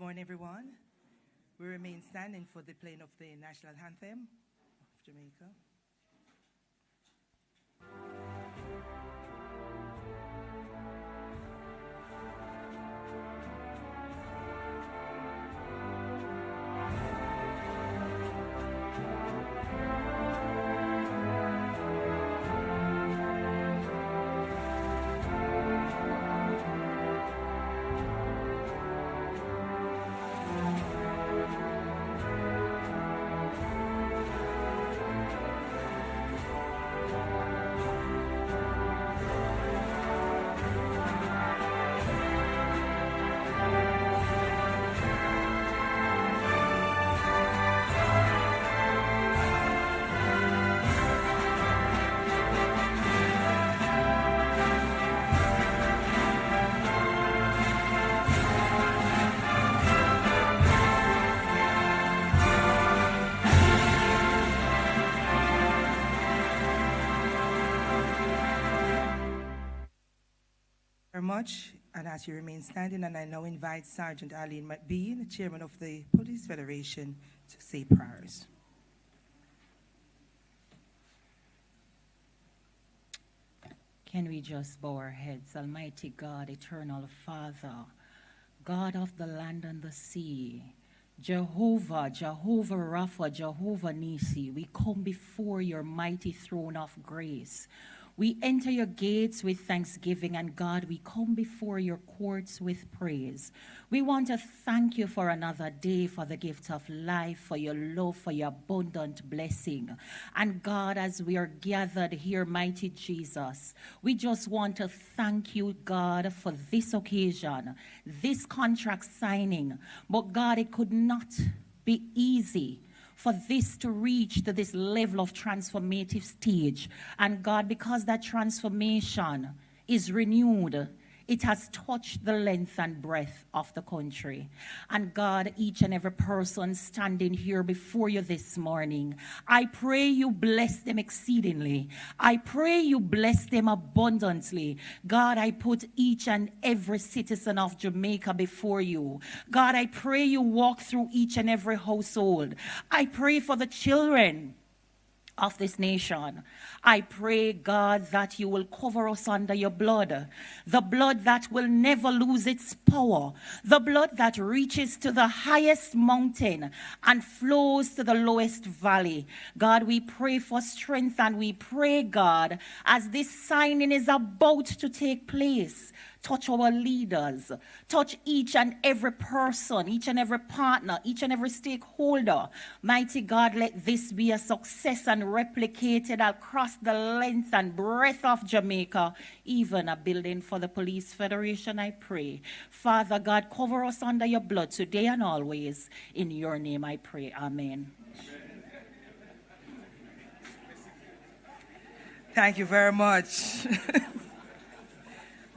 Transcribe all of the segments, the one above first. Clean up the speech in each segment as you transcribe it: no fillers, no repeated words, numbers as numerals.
morning, everyone. We remain standing for the playing of the national anthem of Jamaica. Much, and as you remain standing, and I now invite Sergeant Arlene McBean, Chairman of the Police Federation, to say prayers. Can we just bow our heads? Almighty God, eternal Father, God of the land and the sea, Jehovah, Jehovah Rapha, Jehovah Nisi, we come before your mighty throne of grace. We enter your gates with thanksgiving, and God, we come before your courts with praise. We want to thank you for another day, for the gift of life, for your love, for your abundant blessing. And God, as we are gathered here, mighty Jesus, we just want to thank you, God, for this occasion, this contract signing. But God, it could not be easy for this to reach to this level of transformative stage. And God, because that transformation is renewed, it has touched the length and breadth of the country. And God, each and every person standing here before you this morning, I pray you bless them exceedingly. I pray you bless them abundantly. God, I put each and every citizen of Jamaica before you. God, I pray you walk through each and every household. I pray for the children of this nation. I pray, God, that you will cover us under your blood, the blood that will never lose its power, the blood that reaches to the highest mountain and flows to the lowest valley. God, we pray for strength, and we pray, God, as this signing is about to take place, touch our leaders, touch each and every person, each and every partner, each and every stakeholder. Mighty God, let this be a success and replicated across the length and breadth of Jamaica, even a building for the Police Federation, I pray. Father God, cover us under your blood today and always. In your name I pray. Amen. Thank you very much.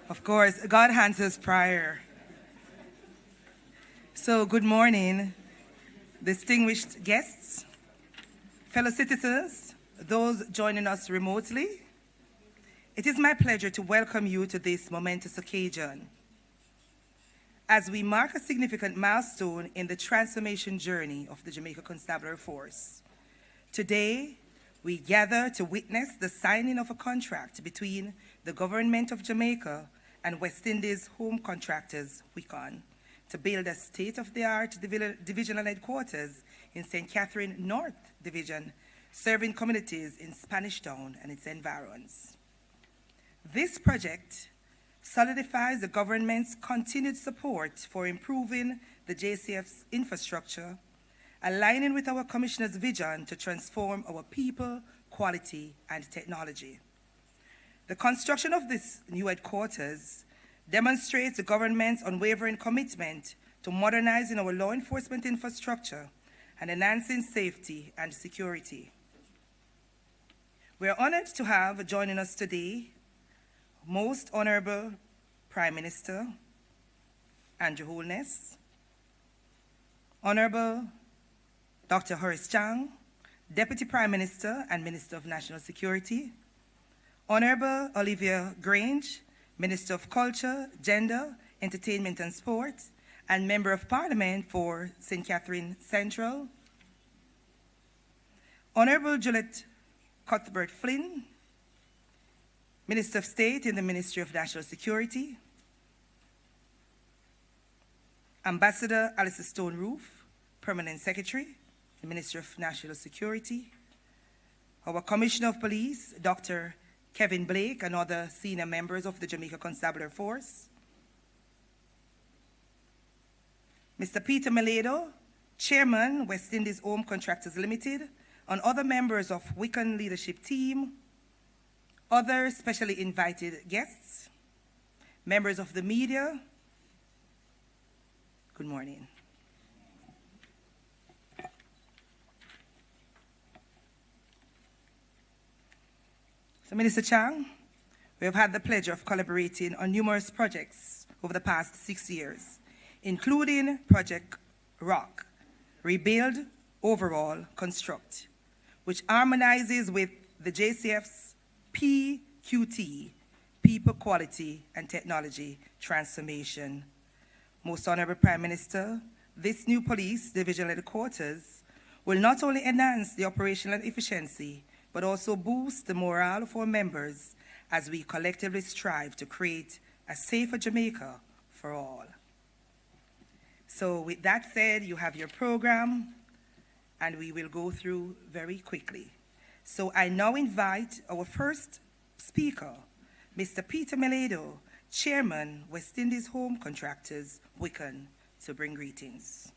Of course, God answers prayer. So, good morning, distinguished guests, fellow citizens, those joining us remotely. It is my pleasure to welcome you to this momentous occasion as we mark a significant milestone in the transformation journey of the Jamaica Constabulary Force. Today, we gather to witness the signing of a contract between the government of Jamaica and West Indies home contractors, WICON, to build a state-of-the-art divisional headquarters in St. Catherine North Division, serving communities in Spanish Town and its environs. This project solidifies the government's continued support for improving the JCF's infrastructure, aligning with our Commissioner's vision to transform our people, quality, and technology. The construction of this new headquarters demonstrates the government's unwavering commitment to modernizing our law enforcement infrastructure and enhancing safety and security. We are honored to have joining us today Most Honorable Prime Minister Andrew Holness, Honorable Dr. Horace Chang, Deputy Prime Minister and Minister of National Security, Honorable Olivia Grange, Minister of Culture, Gender, Entertainment and Sport, and Member of Parliament for St. Catherine Central, Honorable Juliet Cuthbert Flynn, Minister of State in the Ministry of National Security, Ambassador Alistair Stone-Roof, Permanent Secretary, the Ministry of National Security, our Commissioner of Police, Dr. Kevin Blake, and other senior members of the Jamaica Constabulary Force, Mr. Peter Meledo, Chairman, West Indies Home Contractors Limited, and other members of Wiccan Leadership Team, other specially invited guests, members of the media, good morning. So, Minister Chang, we have had the pleasure of collaborating on numerous projects over the past 6 years, including Project ROCK, Rebuild, Overall, Construct, which harmonizes with the JCF's PQT, People, Quality, and Technology Transformation. Most Honorable Prime Minister, this new police divisional headquarters will not only enhance the operational efficiency, but also boost the morale of our members as we collectively strive to create a safer Jamaica for all. So with that said, you have your program, and we will go through very quickly. So I now invite our first speaker, Mr. Peter Meledo, Chairman, West Indies Home Contractors, Wiccan, to bring greetings.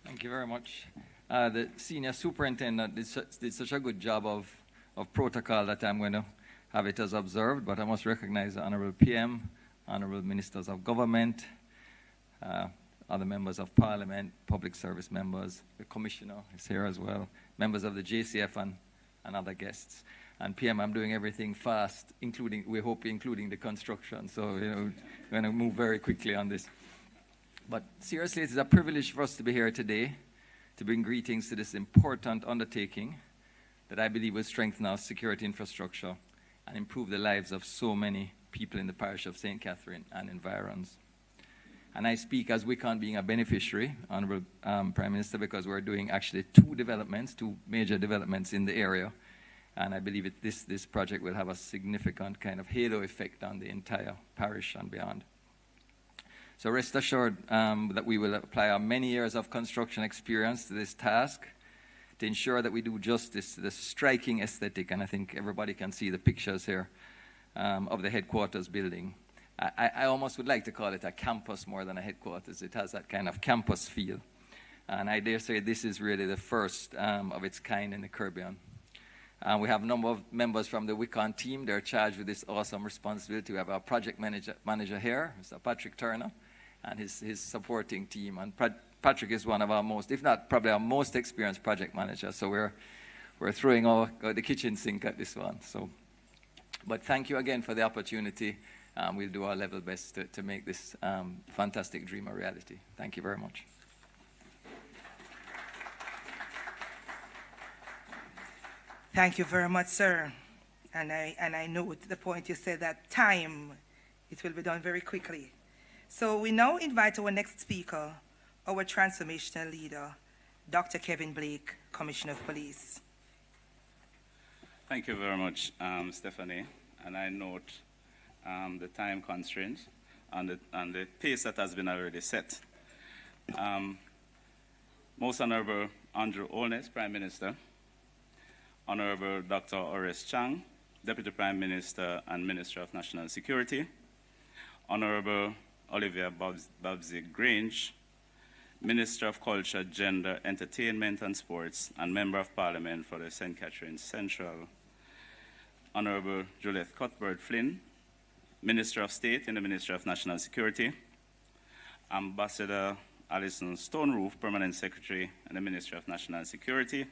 Thank you very much. The senior superintendent did such a good job of protocol that I'm going to have it as observed, but I must recognize the Honorable PM, Honorable Ministers of Government, other members of Parliament, public service members, the Commissioner is here as well, members of the JCF and other guests. And PM, I'm doing everything fast, including the construction, so we're going to move very quickly on this. But seriously, it is a privilege for us to be here today to bring greetings to this important undertaking that I believe will strengthen our security infrastructure and improve the lives of so many people in the parish of St. Catherine and environs. And I speak as Wiccan being a beneficiary, Honorable Prime Minister, because we're doing actually two major developments in the area. And I believe this project will have a significant kind of halo effect on the entire parish and beyond. So rest assured that we will apply our many years of construction experience to this task to ensure that we do justice to the striking aesthetic, and I think everybody can see the pictures here of the headquarters building. I almost would like to call it a campus more than a headquarters. It has that kind of campus feel. And I dare say this is really the first of its kind in the Caribbean. We have a number of members from the Wiccan team. They're charged with this awesome responsibility. We have our project manager here, Mr. Patrick Turner, and his supporting team. And Patrick is one of our most, if not probably our most experienced project manager. So we're throwing the kitchen sink at this one. So, but thank you again for the opportunity. We'll do our level best to make this fantastic dream a reality. Thank you very much. Thank you very much, sir. And I note the point you said that time, it will be done very quickly. So we now invite our next speaker, our transformational leader, Dr. Kevin Blake, Commissioner of Police. Thank you very much, Stephanie. And I note the time constraint and the pace that has been already set. Most Honorable Andrew Holness, Prime Minister, Honorable Dr. Horace Chang, Deputy Prime Minister and Minister of National Security, Honorable Olivia Babsy Grange, Minister of Culture, Gender, Entertainment and Sports, and Member of Parliament for the St. Catherine Central, Honorable Juliet Cuthbert Flynn, Minister of State in the Ministry of National Security, Ambassador Alistair Stone-Roof, Permanent Secretary in the Ministry of National Security,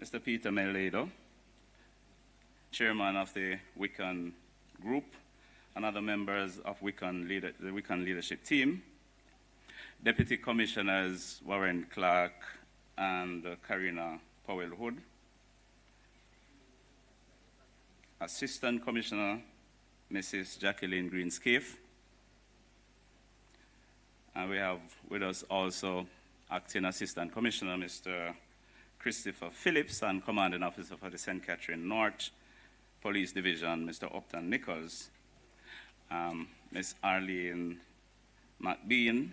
Mr. Peter Meledo, Chairman of the Wiccan Group, and other members of the Wiccan Leadership Team, Deputy Commissioners Warren Clark and Karina Powell-Hood, Assistant Commissioner Mrs. Jacqueline Greenscaife. And we have with us also Acting Assistant Commissioner, Mr. Christopher Phillips, and Commanding Officer for the St. Catherine North Police Division, Mr. Upton Nichols, Ms. Arlene McBean,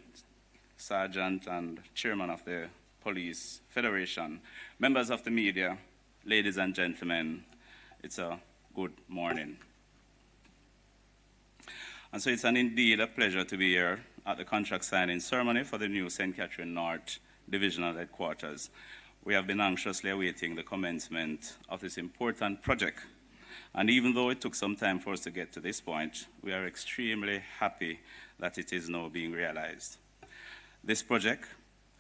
Sergeant and Chairman of the Police Federation, members of the media, ladies and gentlemen, it's a good morning. And so it's indeed a pleasure to be here at the contract signing ceremony for the new St. Catherine North Divisional Headquarters. We have been anxiously awaiting the commencement of this important project. And even though it took some time for us to get to this point, we are extremely happy that it is now being realized. This project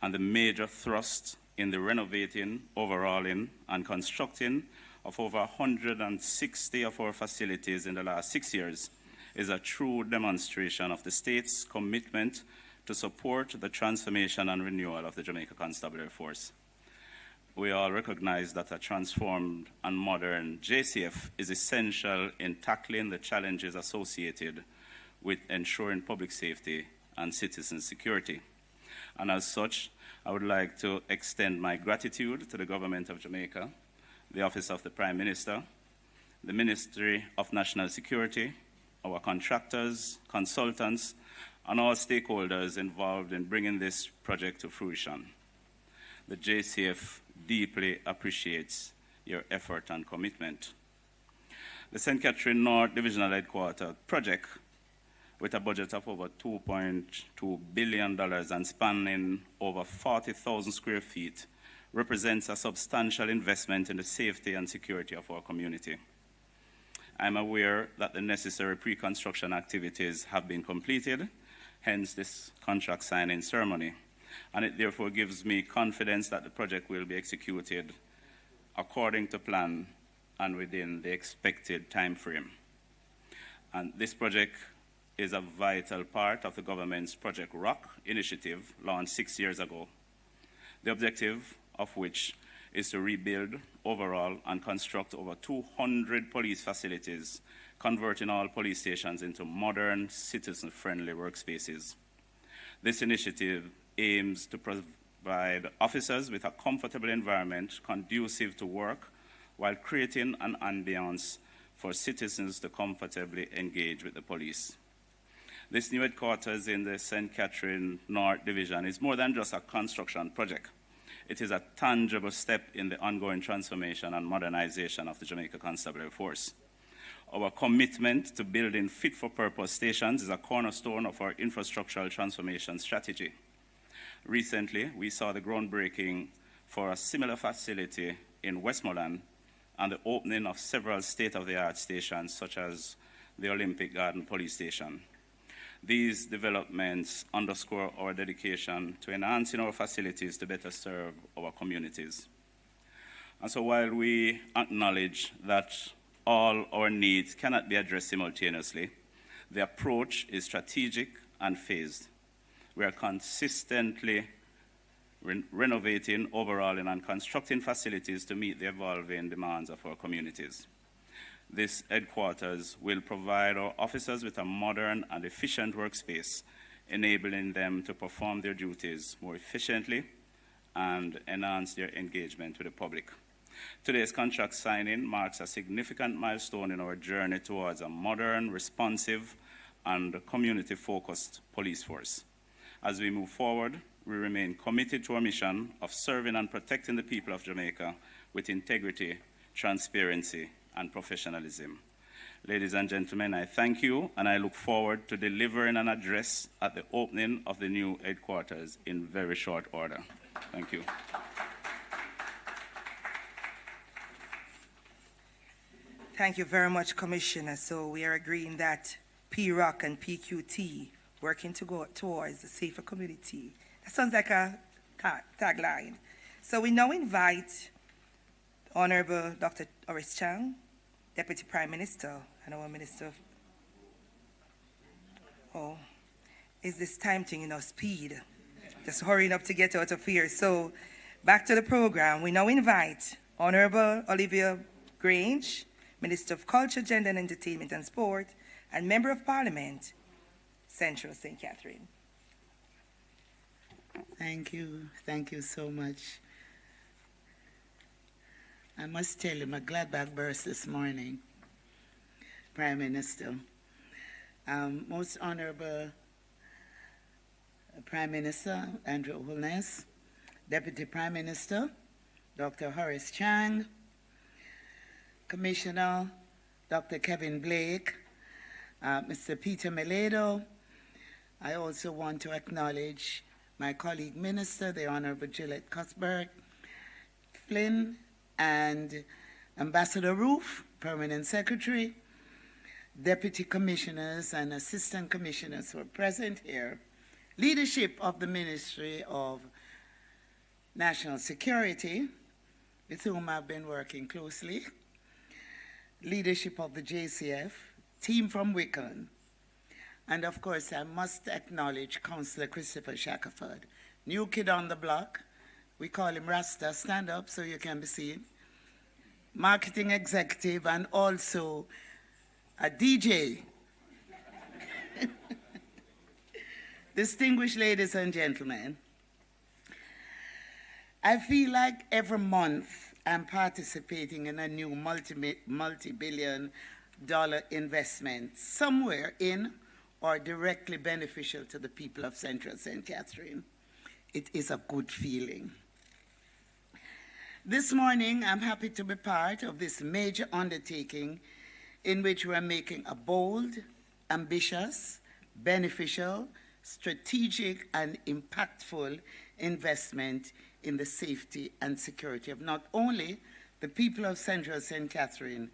and the major thrust in the renovating, overhauling, and constructing of over 160 of our facilities in the last 6 years is a true demonstration of the state's commitment to support the transformation and renewal of the Jamaica Constabulary Force. We all recognize that a transformed and modern JCF is essential in tackling the challenges associated with ensuring public safety and citizen security. And as such, I would like to extend my gratitude to the Government of Jamaica, the Office of the Prime Minister, the Ministry of National Security, our contractors, consultants, and all stakeholders involved in bringing this project to fruition. The JCF deeply appreciates your effort and commitment. The St. Catherine North Divisional Headquarters project, with a budget of over $2.2 billion and spanning over 40,000 square feet, represents a substantial investment in the safety and security of our community. I'm aware that the necessary pre-construction activities have been completed, hence this contract signing ceremony, and it therefore gives me confidence that the project will be executed according to plan and within the expected time frame. And this project is a vital part of the government's Project Rock initiative launched 6 years ago, the objective of which is to rebuild, overhaul, and construct over 200 police facilities, converting all police stations into modern, citizen-friendly workspaces. This initiative aims to provide officers with a comfortable environment conducive to work while creating an ambiance for citizens to comfortably engage with the police. This new headquarters in the St. Catherine North Division is more than just a construction project. It is a tangible step in the ongoing transformation and modernization of the Jamaica Constabulary Force. Our commitment to building fit-for-purpose stations is a cornerstone of our infrastructural transformation strategy. Recently, we saw the groundbreaking for a similar facility in Westmoreland and the opening of several state-of-the-art stations, such as the Olympic Garden Police Station. These developments underscore our dedication to enhancing our facilities to better serve our communities. And so while we acknowledge that all our needs cannot be addressed simultaneously, the approach is strategic and phased. We are consistently renovating, overhauling, and constructing facilities to meet the evolving demands of our communities. This headquarters will provide our officers with a modern and efficient workspace, enabling them to perform their duties more efficiently and enhance their engagement with the public. Today's contract signing marks a significant milestone in our journey towards a modern, responsive, and community-focused police force. As we move forward, we remain committed to our mission of serving and protecting the people of Jamaica with integrity, transparency, and professionalism. Ladies and gentlemen, I thank you, and I look forward to delivering an address at the opening of the new headquarters in very short order. Thank you. Thank you very much, Commissioner. So we are agreeing that PROC and PQT working to go towards a safer community. That sounds like a tagline. So we now invite Honorable Dr. Horace Chang, Deputy Prime Minister, and our Minister of... Oh, is this time thing, speed? Just hurrying up to get out of here. So back to the program. We now invite Honorable Olivia Grange, Minister of Culture, Gender and Entertainment and Sport, and Member of Parliament, Central St. Catherine. Thank you so much. I must tell you, my glad back burst this morning, Prime Minister. Most Honorable Prime Minister Andrew Holness, Deputy Prime Minister Dr. Horace Chang, Commissioner Dr. Kevin Blake, Mr. Peter Meledo. I also want to acknowledge my colleague minister, the Honorable Gillette Cuthbert Flynn, and Ambassador Roof, Permanent Secretary, Deputy Commissioners and Assistant Commissioners who are present here, leadership of the Ministry of National Security, with whom I've been working closely, leadership of the JCF, team from Wicklow, and of course I must acknowledge Councillor Christopher Shackelford, new kid on the block. We call him Rasta. Stand up so you can be seen. Marketing executive and also a DJ. Distinguished ladies and gentlemen, I feel like every month I'm participating in a new multi-billion dollar investment somewhere in or directly beneficial to the people of Central St. Catherine. It is a good feeling. This morning, I'm happy to be part of this major undertaking in which we're making a bold, ambitious, beneficial, strategic, and impactful investment in the safety and security of not only the people of Central St. Catherine,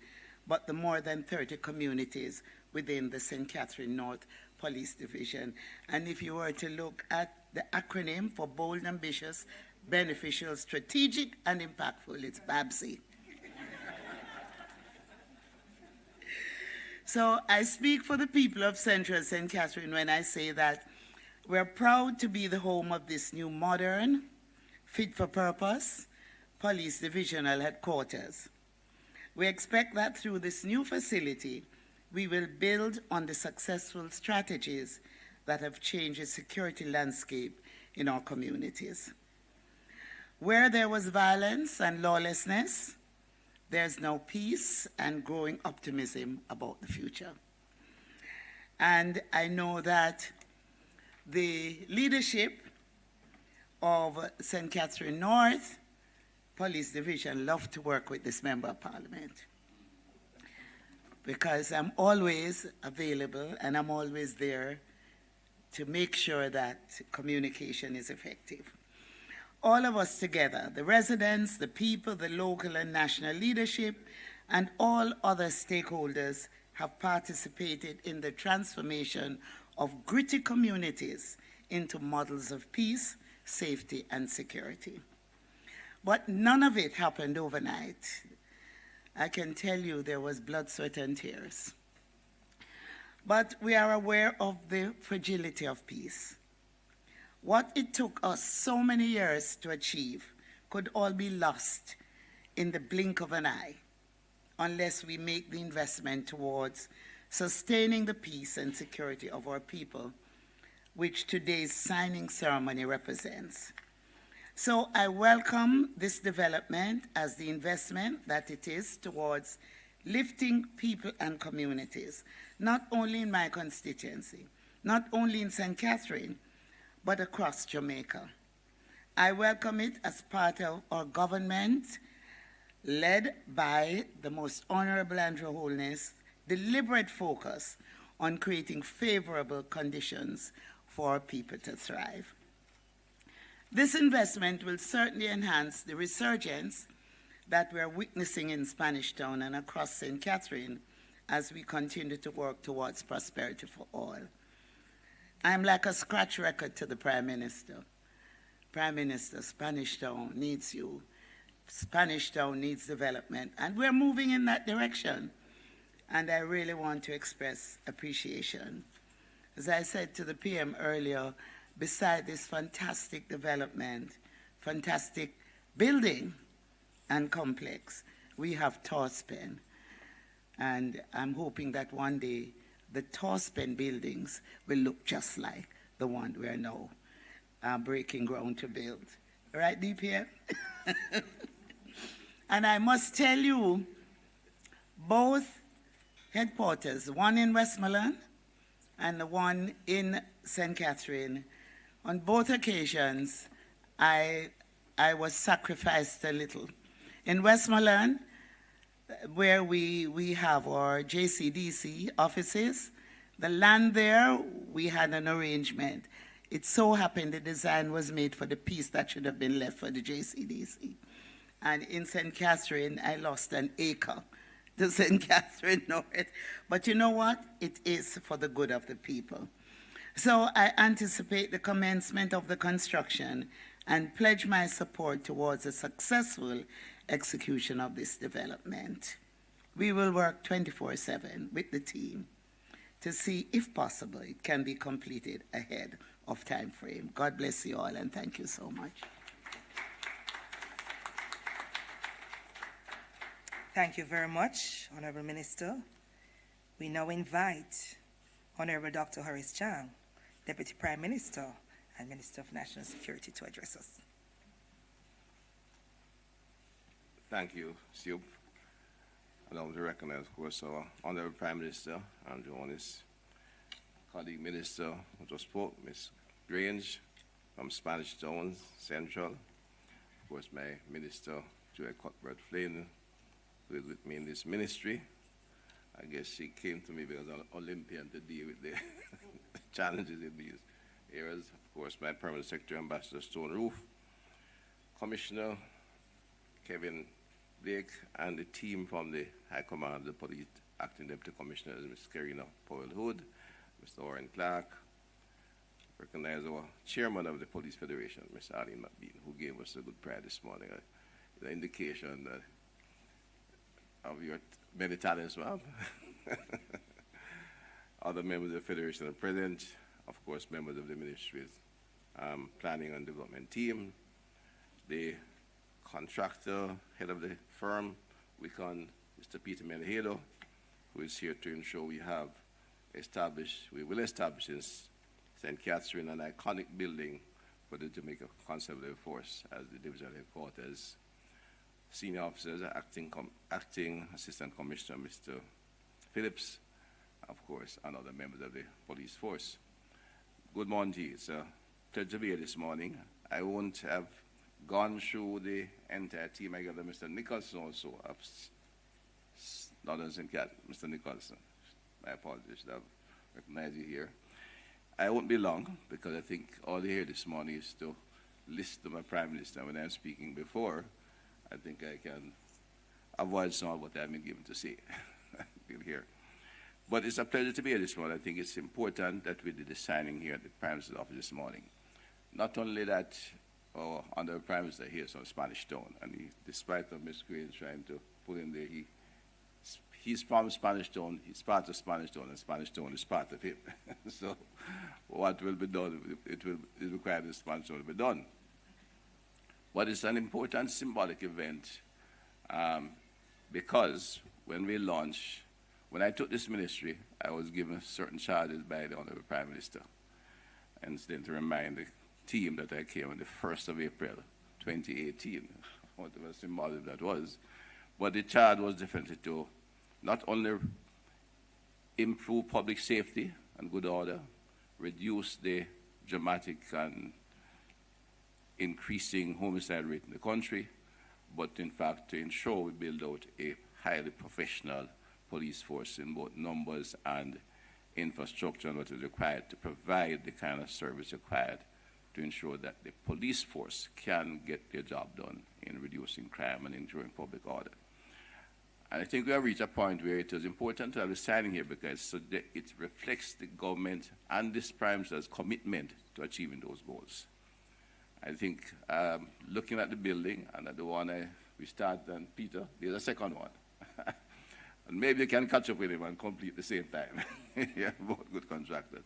but the more than 30 communities within the St. Catherine North Police Division. And if you were to look at the acronym for bold, ambitious, beneficial, strategic, and impactful, it's BABSI. So I speak for the people of Central St. Catherine when I say that we're proud to be the home of this new modern, fit-for-purpose police divisional headquarters. We expect that through this new facility, we will build on the successful strategies that have changed the security landscape in our communities. Where there was violence and lawlessness, there's now peace and growing optimism about the future. And I know that the leadership of St. Catherine North Police Division love to work with this Member of Parliament because I'm always available and I'm always there to make sure that communication is effective. All of us together, the residents, the people, the local and national leadership, and all other stakeholders have participated in the transformation of gritty communities into models of peace, safety, and security. But none of it happened overnight. I can tell you there was blood, sweat, and tears. But we are aware of the fragility of peace. What it took us so many years to achieve could all be lost in the blink of an eye unless we make the investment towards sustaining the peace and security of our people, which today's signing ceremony represents. So I welcome this development as the investment that it is towards lifting people and communities, not only in my constituency, not only in St. Catherine, but across Jamaica. I welcome it as part of our government, led by the Most Honorable Andrew Holness, deliberate focus on creating favorable conditions for our people to thrive. This investment will certainly enhance the resurgence that we're witnessing in Spanish Town and across St. Catherine as we continue to work towards prosperity for all. I'm like a scratch record to the Prime Minister. Prime Minister, Spanish Town needs you. Spanish Town needs development, and we're moving in that direction. And I really want to express appreciation. As I said to the PM earlier, beside this fantastic development, fantastic building and complex, we have Torspen. And I'm hoping that one day the Torspen buildings will look just like the one we are now breaking ground to build. Right, DPM? And I must tell you, both headquarters, one in Westmoreland and the one in St. Catherine, on both occasions, I was sacrificed a little. In Westmoreland, where we have our JCDC offices, the land there, we had an arrangement. It so happened the design was made for the piece that should have been left for the JCDC. And in St. Catherine, I lost an acre to St. Catherine North. But you know what? It is for the good of the people. So I anticipate the commencement of the construction and pledge my support towards a successful execution of this development. We will work 24/7 with the team to see if possible it can be completed ahead of time frame. God bless you all, and thank you so much. Thank you very much, Honorable Minister. We now invite Honorable Dr. Horace Chang, Deputy Prime Minister and Minister of National Security, to address us. Thank you, Siub. Allow me to recognize, of course, our Honorable Prime Minister, Andrew Holness, colleague Minister who just spoke, Ms. Grange from Spanish Town Central, of course, my Minister, Joy Cuthbert-Flynn, who is with me in this ministry. I guess she came to me because I'm an Olympian to deal with the challenges in these areas. Of course, my Permanent Secretary, Ambassador Stone Roof, Commissioner Kevin Blake, and the team from the High Command of the Police, Acting Deputy Commissioners, Ms. Karina Powell-Hood, Mr. Warren Clark, recognize our Chairman of the Police Federation, Ms. Arlene McBean, who gave us a good prayer this morning, an indication that of your many talents, ma'am. Other members of the Federation are present, of course, members of the Ministry's Planning and Development team, the contractor, head of the firm, Mr. Peter Menhedo, who is here to ensure we will establish in St. Catherine an iconic building for the Jamaica Conservative Force as the divisional headquarters. Senior officers, acting Assistant Commissioner Mr. Phillips, of course, and other members of the police force. Good morning to you. It's a pleasure to be here this morning. I won't have gone through the entire team. I got Mr. Nicholson also of Northern St. Cat. Mr. Nicholson, my apologies, I've recognized you here. I won't be long because I think all you hear this morning is to listen to my Prime Minister when I'm speaking before. I think I can avoid some of what I've been given to say here. But it's a pleasure to be here this morning. I think it's important that we did the signing here at the Prime Minister's office this morning. Not only that, under the Prime Minister here is from Spanish Town, and despite of Ms. Green trying to put in there, he's from Spanish Town, he's part of Spanish Town, and Spanish Town is part of him. So what will be done, it requires the Spanish Town to be done. But it's an important symbolic event because when I took this ministry, I was given certain charges by the Honorable Prime Minister. And then to remind the team that I came on the 1st of April, 2018, whatever symbolic that was. But the charge was definitely to not only improve public safety and good order, reduce the dramatic and increasing homicide rate in the country, but in fact to ensure we build out a highly professional police force in both numbers and infrastructure and what is required to provide the kind of service required to ensure that the police force can get their job done in reducing crime and ensuring public order. And I think we have reached a point where it is important to have a signing here because so that it reflects the government and this Prime Minister's commitment to achieving those goals. I think looking at the building and at the one we started, and Peter, there's a second one. And maybe you can catch up with him and complete the same time. Yeah, both good contractors.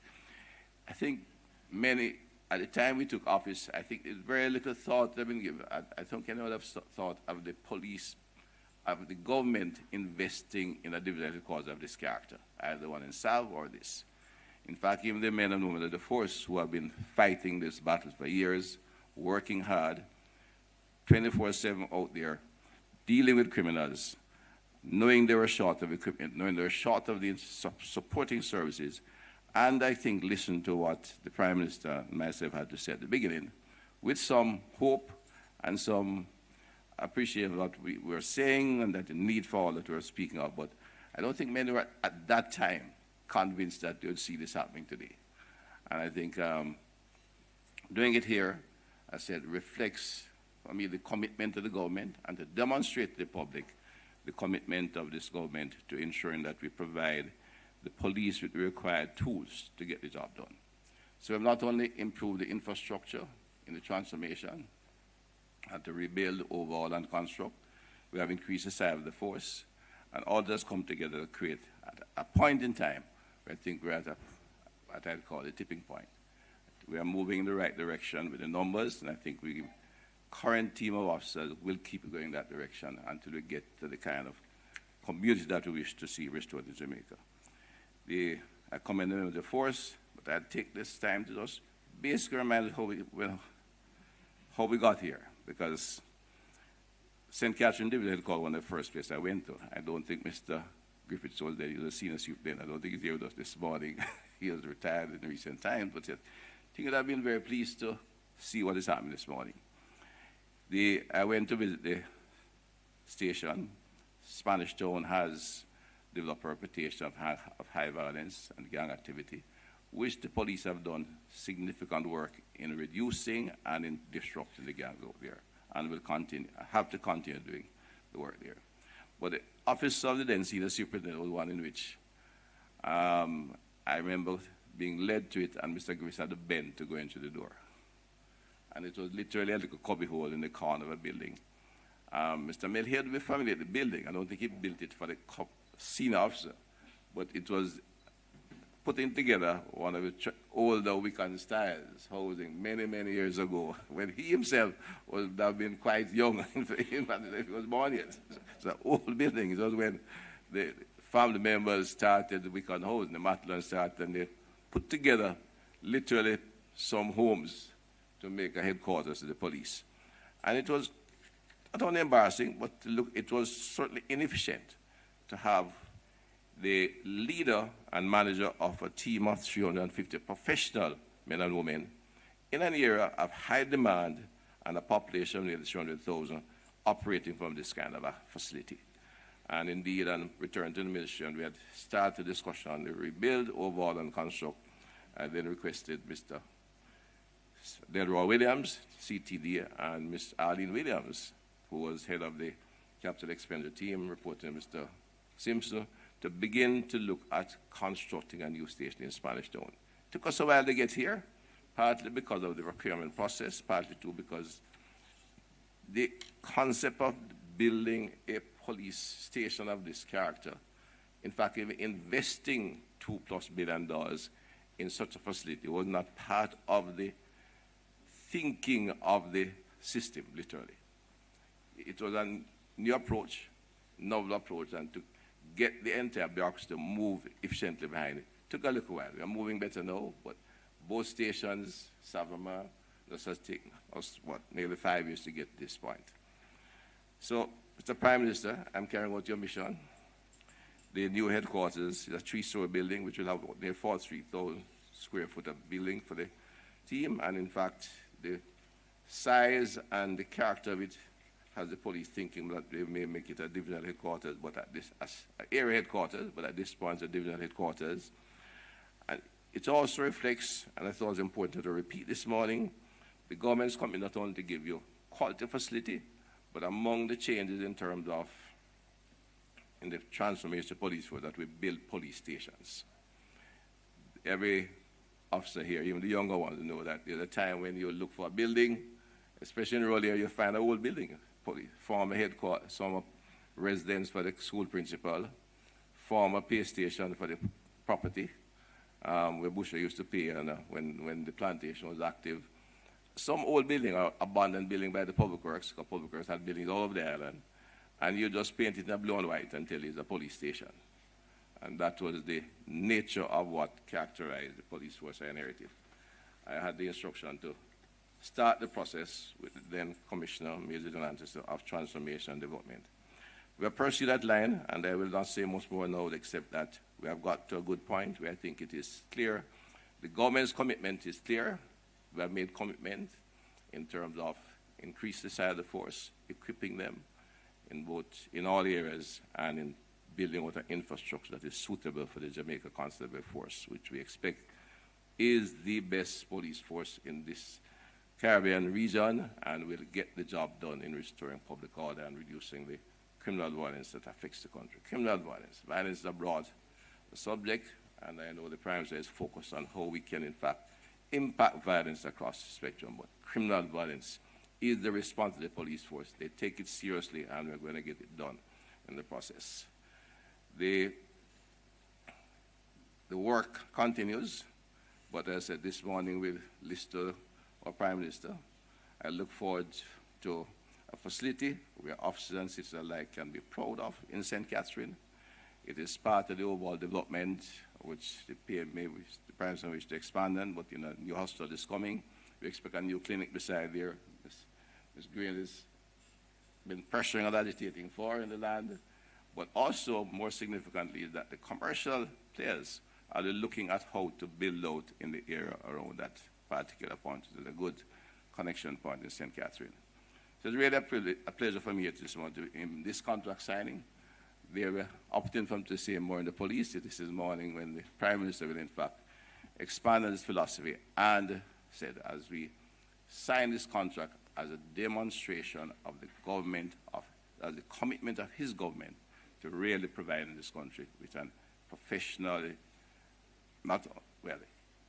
I think at the time we took office, I think very little thought had been given. I think anyone would have thought of the police of the government investing in a divisional headquarters of this character, either one in Salve or this. In fact, even the men and women of the force who have been fighting this battle for years, working hard, 24/7 out there, dealing with criminals, knowing they were short of equipment, knowing they were short of the supporting services, and I think listen to what the Prime Minister and myself had to say at the beginning, with some hope and some appreciation of what we were saying and that the need for all that we were speaking of. But I don't think many were at that time convinced that they would see this happening today. And I think doing it here, I said, reflects for me the commitment of the government and to demonstrate to the public the commitment of this government to ensuring that we provide the police with the required tools to get the job done. So we've not only improved the infrastructure in the transformation and to rebuild, overhaul, and construct, we have increased the size of the force, and all this come together to create at a point in time where I think we're at what I'd call a tipping point. We are moving in the right direction with the numbers, and I think the current team of officers will keep going in that direction until we get to the kind of community that we wish to see restored in Jamaica. I commend them with the force, but I'd take this time to just basically remind how we got here, because St. Catherine Divisional Headquarters was one of the first places I went to. I don't think Mr. Griffiths was there. He was a senior superintendent. I don't think he's here with us this morning. He was retired in recent times, but I think that I've been very pleased to see what is happening this morning. I went to visit the station. Spanish Town has developed a reputation of high violence and gang activity, which the police have done significant work in reducing and in disrupting the gangs out there, and will have to continue doing the work there. But the office of the then senior superintendent was one in which I remember being led to it, and Mr. Griffiths had to bend to go into the door. And it was literally like a cubby hole in the corner of a building. Mr. Melhier would be familiar with the building. I don't think he built it for the senior officer, but it was putting together one of the older Wiccan styles housing many, many years ago, when he himself would have been quite young. In fact, he was born yet. It's an old building. It was when the family members started the Wiccan housing, the Matlon started, and they put together literally some homes to make a headquarters to the police. And it was not only embarrassing, but look, it was certainly inefficient to have the leader and manager of a team of 350 professional men and women in an era of high demand and a population of nearly 300,000 operating from this kind of a facility. And indeed, on return to the ministry, and we had started a discussion on the rebuild, overhaul, and construct, and then requested Mr. Delroy Williams, CTD, and Ms. Arlene Williams, who was head of the capital expenditure team, reporting Mr. Simpson, to begin to look at constructing a new station in Spanish Town. It took us a while to get here, partly because of the procurement process, partly too because the concept of building a police station of this character, in fact, even investing $2+ billion in such a facility was not part of the thinking of the system, literally. It was a new approach, novel approach, and to get the entire bureaucracy to move efficiently behind it took a little while. We are moving better now, but both stations, Savama, this has taken us, nearly 5 years to get to this point. So, Mr. Prime Minister, I'm carrying out your mission. The new headquarters is a 3-story building, which will have near 43,000 square foot of building for the team, and in fact, the size and the character of it has the police thinking that they may make it a divisional headquarters, but at this, as an area headquarters, but at this point, a divisional headquarters. And it also reflects, and I thought it was important to repeat this morning, the government's coming not only to give you quality facility, but among the changes in terms of, in the transformation of police force, that we build police stations. Every officer here, even the younger ones, know that there's a time when you look for a building, especially in rural area, you find an old building. Former headquarters, former residence for the school principal, former pay station for the property, where Busher used to pay when the plantation was active. Some old building or abandoned building by the public works, because public works had buildings all over the island. and you just paint it in blue and white until it's a police station. And that was the nature of what characterized the police force I inherited. I had the instruction to start the process with the then Commissioner, Major General of Transformation and Development. We have pursued that line, and I will not say much more now except that we have got to a good point where I think it is clear. The government's commitment is clear. We have made commitment in terms of increase the size of the force, equipping them in all areas, and in building out an infrastructure that is suitable for the Jamaica Constabulary Force, which we expect is the best police force in this Caribbean region, and will get the job done in restoring public order and reducing the criminal violence that affects the country. Criminal violence. Violence is a broad subject, and I know the Prime Minister is focused on how we can, in fact, impact violence across the spectrum, but criminal violence is the response of the police force. They take it seriously, and we're going to get it done in the process. The work continues, but as I said this morning, we'll list to our Prime Minister. I look forward to a facility where officers and citizens alike can be proud of in St. Catherine. It is part of the overall development, which the PMA, which the Prime Minister wishes to expand on, but a new hospital is coming. We expect a new clinic beside there. Ms. Green has been pressuring and agitating for in the land. But also, more significantly, is that the commercial players are looking at how to build out in the area around that particular point. There's a good connection point in St. Catherine. So it's really a pleasure for me this morning in this contract signing. They were opting for them to say more in the police. This is morning when the Prime Minister will, in fact, expand on this philosophy and said, as we sign this contract as a demonstration of the government, as the commitment of his government to really provide in this country with a professional,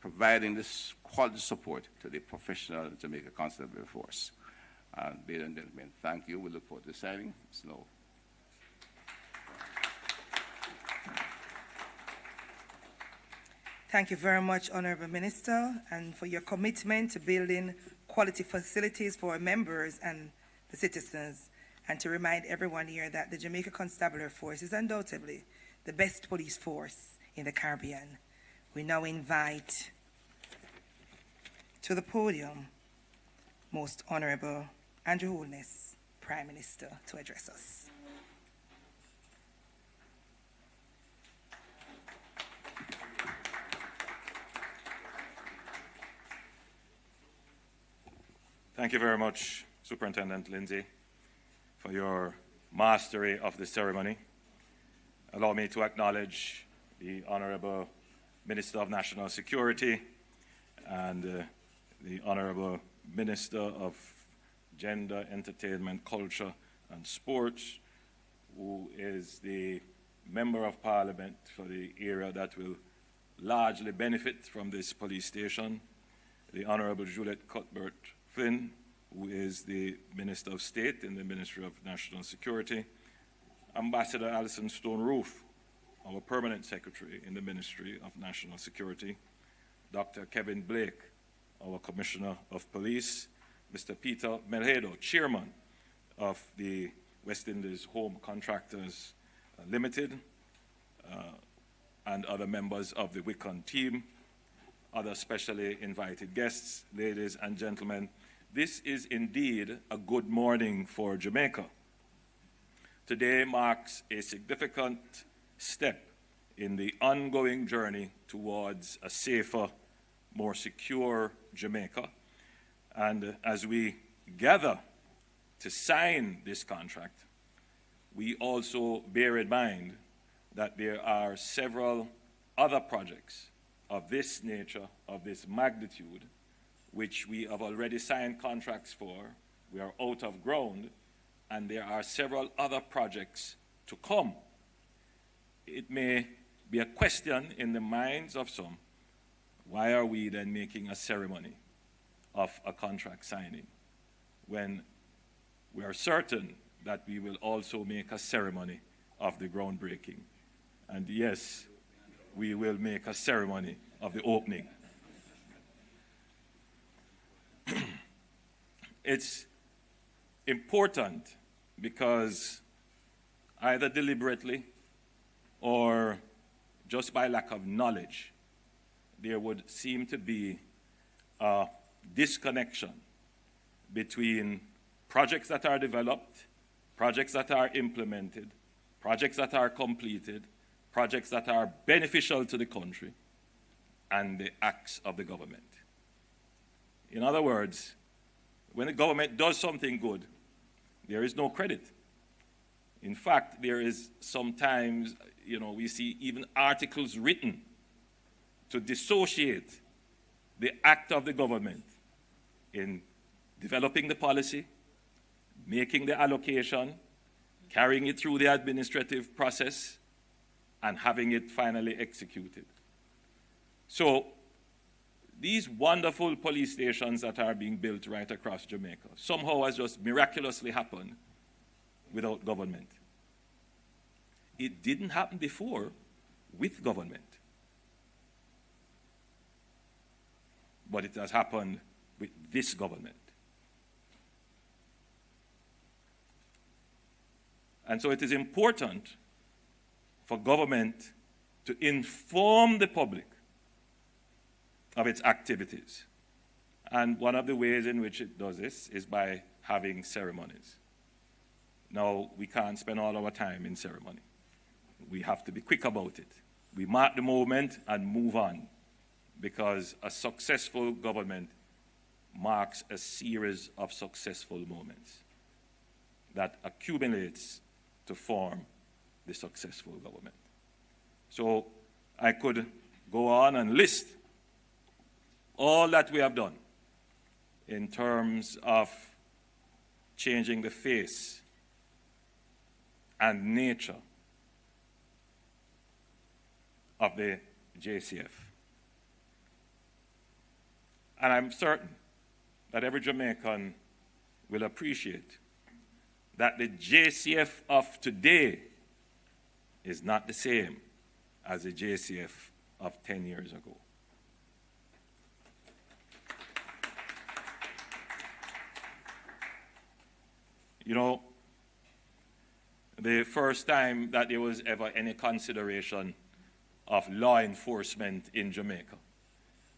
providing this quality support to the professional Jamaica Constabulary Force. Ladies and gentlemen, thank you. We look forward to signing. Snow. Thank you very much, Honourable Minister, and for your commitment to building quality facilities for our members and the citizens, and to remind everyone here that the Jamaica Constabulary Force is undoubtedly the best police force in the Caribbean. We now invite to the podium Most Honourable Andrew Holness, Prime Minister, to address us. Thank you very much, Superintendent Lindsay, for your mastery of the ceremony. Allow me to acknowledge the Honourable Minister of National Security and the Honourable Minister of Gender, Entertainment, Culture and Sports, who is the Member of Parliament for the area that will largely benefit from this police station, the Honourable Juliet Cuthbert Flynn, who is the Minister of State in the Ministry of National Security, Ambassador Alison Stone-Roof, our Permanent Secretary in the Ministry of National Security, Dr. Kevin Blake, our Commissioner of Police, Mr. Peter Melhedo, Chairman of the West Indies Home Contractors Limited, and other members of the WICON team, other specially invited guests, ladies and gentlemen. This is indeed a good morning for Jamaica. Today marks a significant step in the ongoing journey towards a safer, more secure Jamaica. And as we gather to sign this contract, we also bear in mind that there are several other projects of this nature, of this magnitude, which we have already signed contracts for. We are out of ground, and there are several other projects to come. It may be a question in the minds of some, why are we then making a ceremony of a contract signing when we are certain that we will also make a ceremony of the groundbreaking? And yes, we will make a ceremony of the opening. It's important because either deliberately or just by lack of knowledge, there would seem to be a disconnection between projects that are developed, projects that are implemented, projects that are completed, projects that are beneficial to the country, and the acts of the government. In other words, when the government does something good, there is no credit. In fact, there is sometimes, we see even articles written to dissociate the act of the government in developing the policy, making the allocation, carrying it through the administrative process, and having it finally executed. So these wonderful police stations that are being built right across Jamaica somehow has just miraculously happened without government. It didn't happen before with government. But it has happened with this government. And so it is important for government to inform the public of its activities. And one of the ways in which it does this is by having ceremonies. Now, we can't spend all our time in ceremony. We have to be quick about it. We mark the moment and move on, because a successful government marks a series of successful moments that accumulates to form the successful government. So I could go on and list all that we have done in terms of changing the face and nature of the JCF. And I'm certain that every Jamaican will appreciate that the JCF of today is not the same as the JCF of 10 years ago. The first time that there was ever any consideration of law enforcement in Jamaica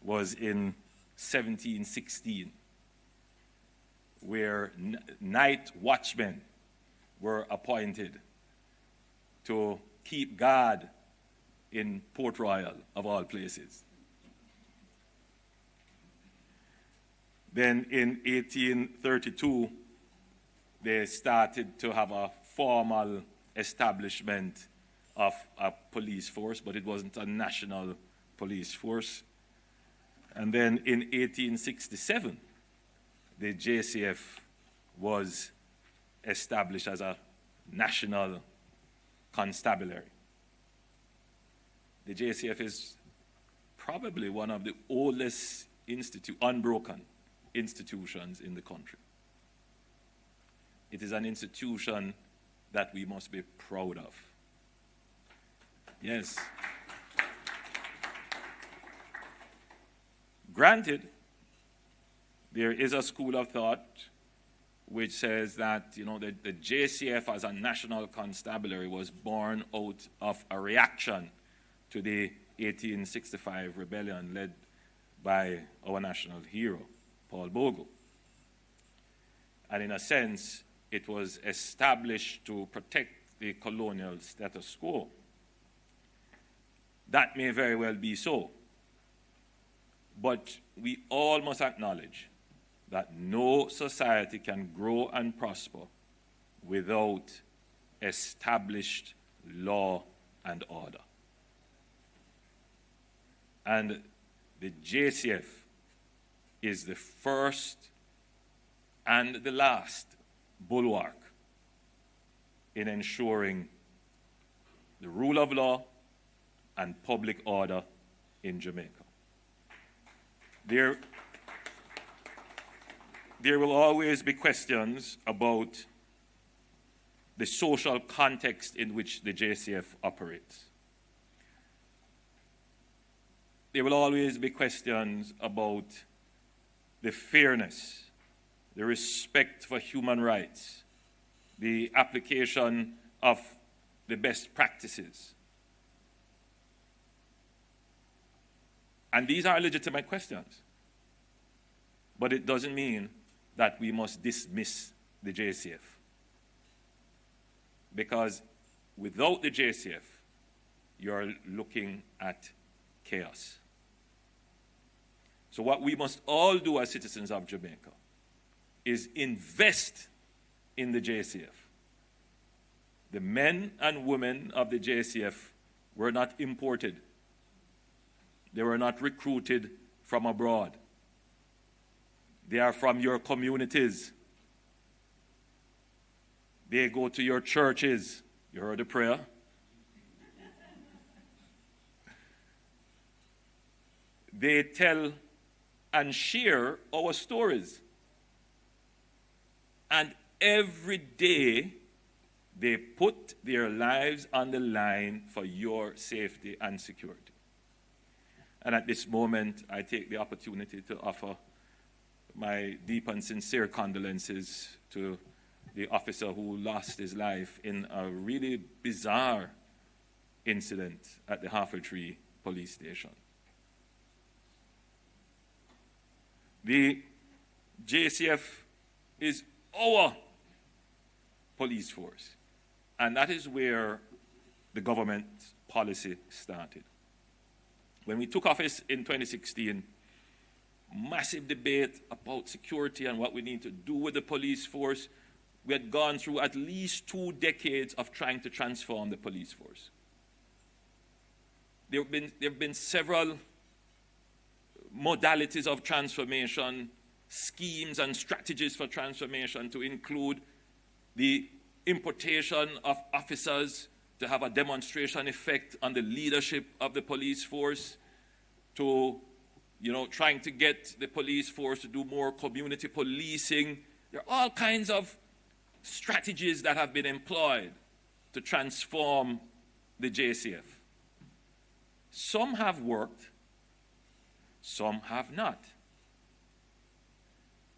was in 1716, where night watchmen were appointed to keep guard in Port Royal, of all places. Then in 1832, they started to have a formal establishment of a police force, but it wasn't a national police force. And then in 1867, the JCF was established as a national constabulary. The JCF is probably one of the oldest unbroken institutions in the country. It is an institution that we must be proud of. Yes. Granted, there is a school of thought which says that the JCF as a national constabulary was born out of a reaction to the 1865 rebellion led by our national hero, Paul Bogle. And in a sense, it was established to protect the colonial status quo. That may very well be so. But we all must acknowledge that no society can grow and prosper without established law and order. And the JCF is the first and the last bulwark in ensuring the rule of law and public order in Jamaica. There will always be questions about the social context in which the JCF operates. There will always be questions about the fairness, the respect for human rights, the application of the best practices? And these are legitimate questions. But it doesn't mean that we must dismiss the JCF. Because without the JCF, you're looking at chaos. So what we must all do as citizens of Jamaica is invest in the JCF. The men and women of the JCF were not imported. They were not recruited from abroad. They are from your communities. They go to your churches. You heard the prayer? They tell and share our stories. And every day, they put their lives on the line for your safety and security. And at this moment, I take the opportunity to offer my deep and sincere condolences to the officer who lost his life in a really bizarre incident at the Halfway police station. The JCF is our police force, and that is where the government policy started. When we took office in 2016, massive debate about security and what we need to do with the police force. We had gone through at least 2 decades of trying to transform the police force. There have been several modalities of transformation, schemes and strategies for transformation, to include the importation of officers to have a demonstration effect on the leadership of the police force, to trying to get the police force to do more community policing. There are all kinds of strategies that have been employed to transform the JCF. Some have worked, some have not.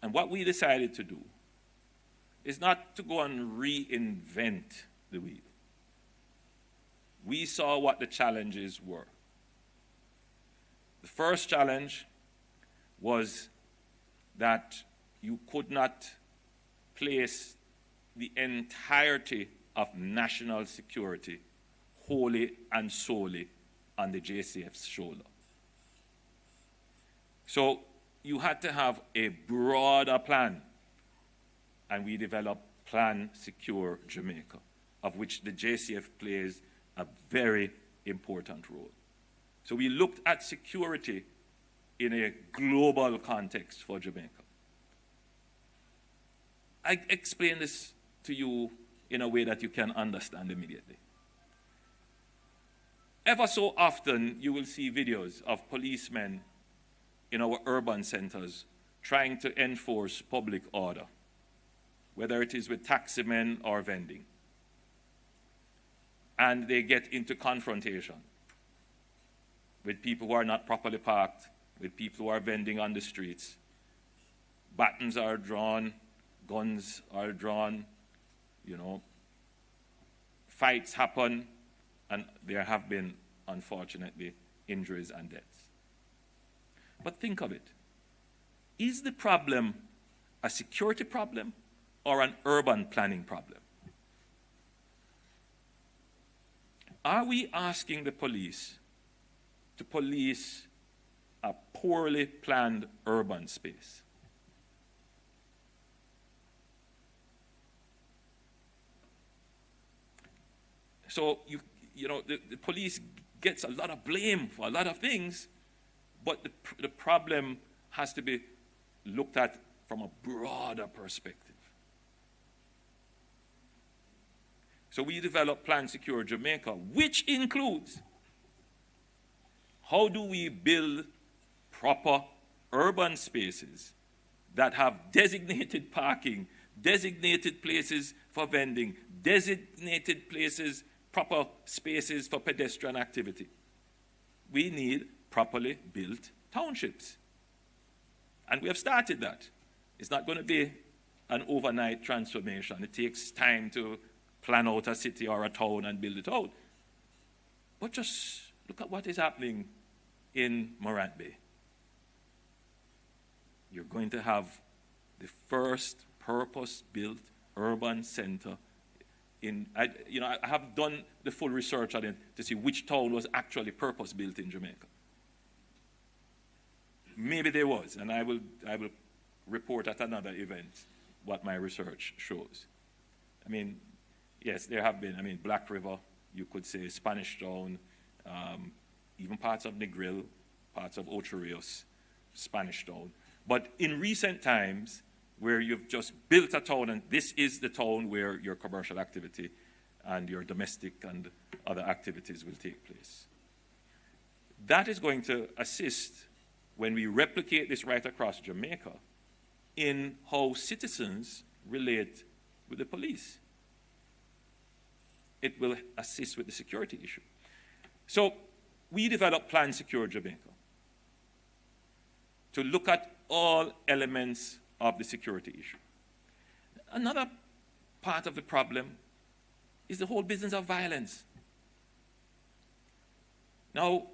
And what we decided to do is not to go and reinvent the wheel. We saw what the challenges were. The first challenge was that you could not place the entirety of national security wholly and solely on the JCF's shoulder. So you had to have a broader plan, and we developed Plan Secure Jamaica, of which the JCF plays a very important role. So we looked at security in a global context for Jamaica. I explain this to you in a way that you can understand immediately. Ever so often, you will see videos of policemen in our urban centers trying to enforce public order, whether it is with taximen or vending. And they get into confrontation with people who are not properly parked, with people who are vending on the streets. Batons are drawn, guns are drawn, fights happen, and there have been, unfortunately, injuries and deaths. But think of it. Is the problem a security problem or an urban planning problem? Are we asking the police to police a poorly planned urban space? So, the police gets a lot of blame for a lot of things, but the problem has to be looked at from a broader perspective. So we developed Plan Secure Jamaica, which includes how do we build proper urban spaces that have designated parking, designated places for vending, designated places, proper spaces for pedestrian activity. We need properly built townships. And we have started that. It's not going to be an overnight transformation. It takes time to plan out a city or a town and build it out. But just look at what is happening in Morant Bay. You're going to have the first purpose-built urban center I have done the full research on it to see which town was actually purpose-built in Jamaica. Maybe there was, and I will report at another event what my research shows. I mean, yes, there have been, Black River, you could say Spanish Town, even parts of Negril, parts of Ocho Rios, Spanish Town. But in recent times, where you've just built a town, and this is the town where your commercial activity and your domestic and other activities will take place. That is going to assist when we replicate this right across Jamaica in how citizens relate with the police. It will assist with the security issue. So we developed Plan Secure Jamaica to look at all elements of the security issue. Another part of the problem is the whole business of violence. Now,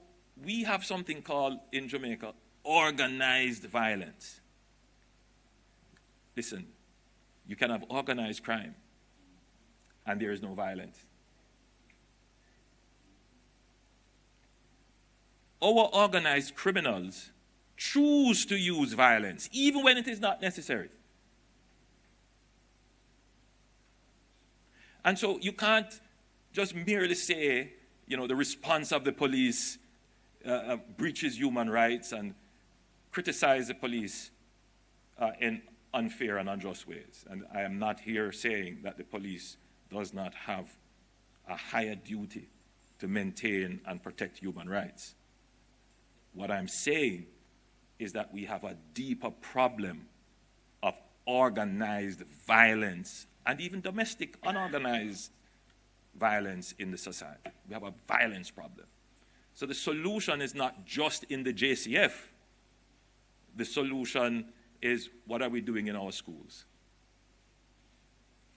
we have something called, in Jamaica, organized violence. Listen, you can have organized crime, and there is no violence. Our organized criminals choose to use violence, even when it is not necessary. And so you can't just merely say, the response of the police breaches human rights and criticize the police in unfair and unjust ways. And I am not here saying that the police does not have a higher duty to maintain and protect human rights. What I'm saying is that we have a deeper problem of organized violence and even domestic unorganized violence in the society. We have a violence problem. So the solution is not just in the JCF. The solution is, what are we doing in our schools?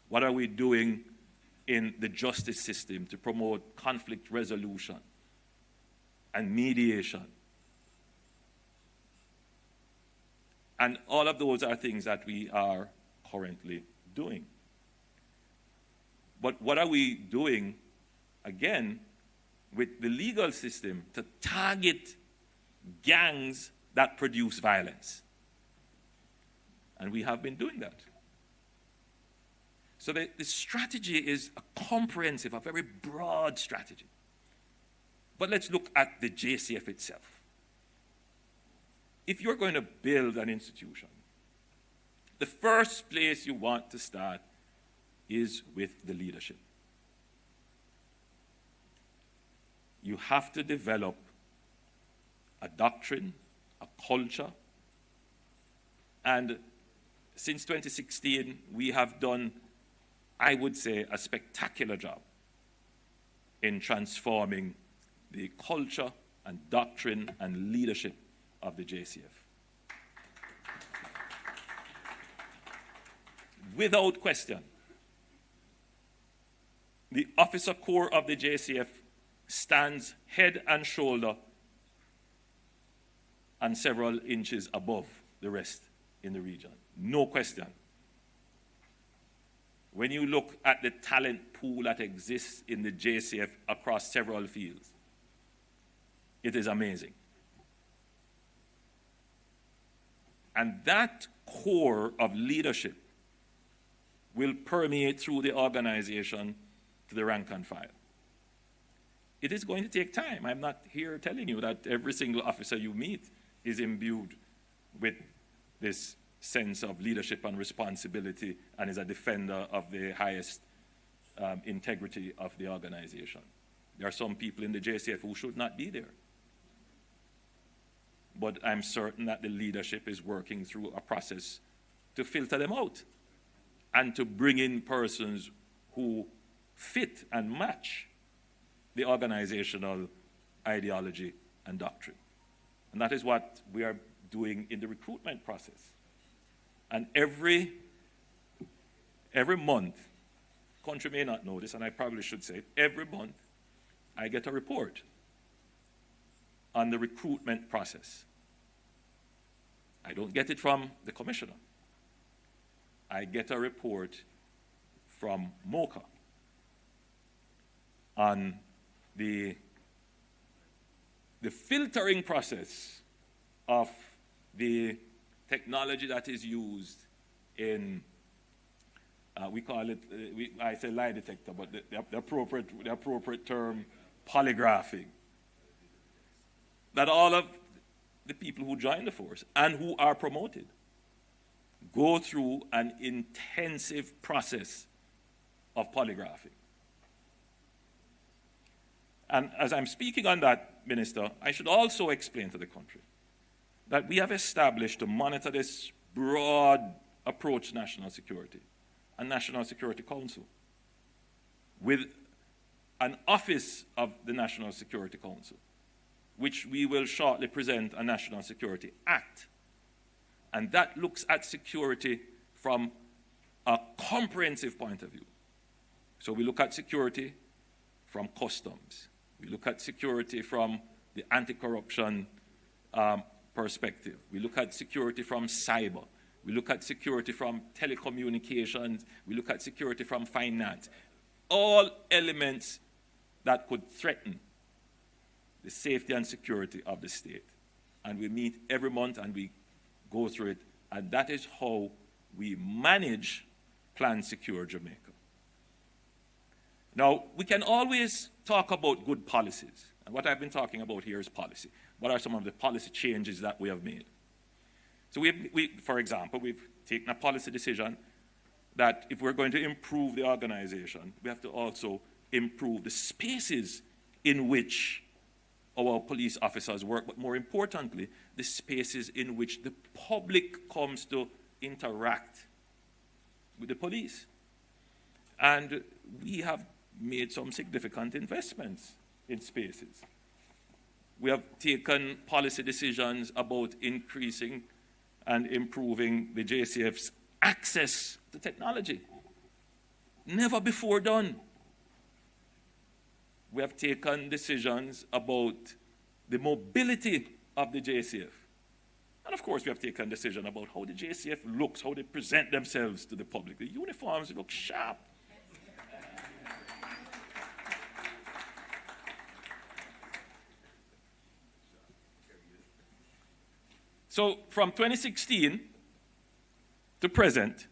What are we doing in the justice system to promote conflict resolution and mediation? And all of those are things that we are currently doing. But what are we doing, again, with the legal system to target gangs that produce violence? And we have been doing that. So the strategy is a comprehensive, a very broad strategy. But let's look at the JCF itself. If you're going to build an institution, the first place you want to start is with the leadership. You have to develop a doctrine, a culture, and since 2016, we have done, I would say, a spectacular job in transforming the culture and doctrine and leadership of the JCF. Without question, the officer corps of the JCF stands head and shoulder and several inches above the rest in the region. No question. When you look at the talent pool that exists in the JCF across several fields, it is amazing. And that core of leadership will permeate through the organization to the rank and file. It is going to take time. I'm not here telling you that every single officer you meet is imbued with this sense of leadership and responsibility and is a defender of the highest integrity of the organization. There are some people in the JCF who should not be there. But I'm certain that the leadership is working through a process to filter them out and to bring in persons who fit and match the organizational ideology and doctrine. And that is what we are doing in the recruitment process. And every month, country may not know this, and I probably should say it, every month I get a report on the recruitment process. I don't get it from the commissioner. I get a report from MOCA on the filtering process of the technology that is used in, we call it, I say lie detector, but the appropriate term, polygraphing. That all of the people who join the force and who are promoted go through an intensive process of polygraphing. And as I'm speaking on that, Minister, I should also explain to the country that we have established to monitor this broad approach to national security a National Security Council with an office of the National Security Council, which we will shortly present a National Security Act. And that looks at security from a comprehensive point of view. So we look at security from customs. We look at security from the anti-corruption perspective. We look at security from cyber. We look at security from telecommunications. We look at security from finance. All elements that could threaten the safety and security of the state. And we meet every month and we go through it. And that is how we manage Plan Secure Jamaica. Now, we can always talk about good policies. And what I've been talking about here is policy. What are some of the policy changes that we have made? So for example, we've taken a policy decision that if we're going to improve the organization, we have to also improve the spaces in which our police officers work, but more importantly, the spaces in which the public comes to interact with the police. And we have made some significant investments in spaces. We have taken policy decisions about increasing and improving the JCF's access to technology. Never before done. We have taken decisions about the mobility of the JCF. And of course, we have taken a decision about how the JCF looks, how they present themselves to the public. The uniforms look sharp. So from 2016 to present,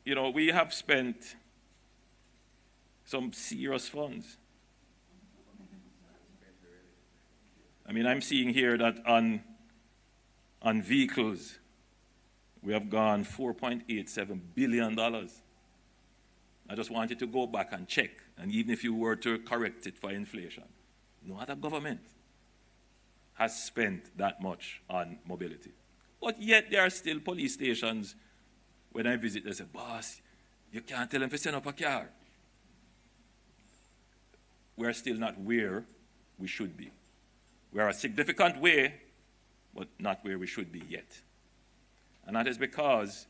we have spent some serious funds. I mean, I'm seeing here that on vehicles, we have gone $4.87 billion. I just wanted to go back and check, and even if you were to correct it for inflation, no other government has spent that much on mobility. But yet there are still police stations, when I visit, they say, boss, you can't tell them to send up a car. We're still not where we should be. We're a significant way, but not where we should be yet. And that is because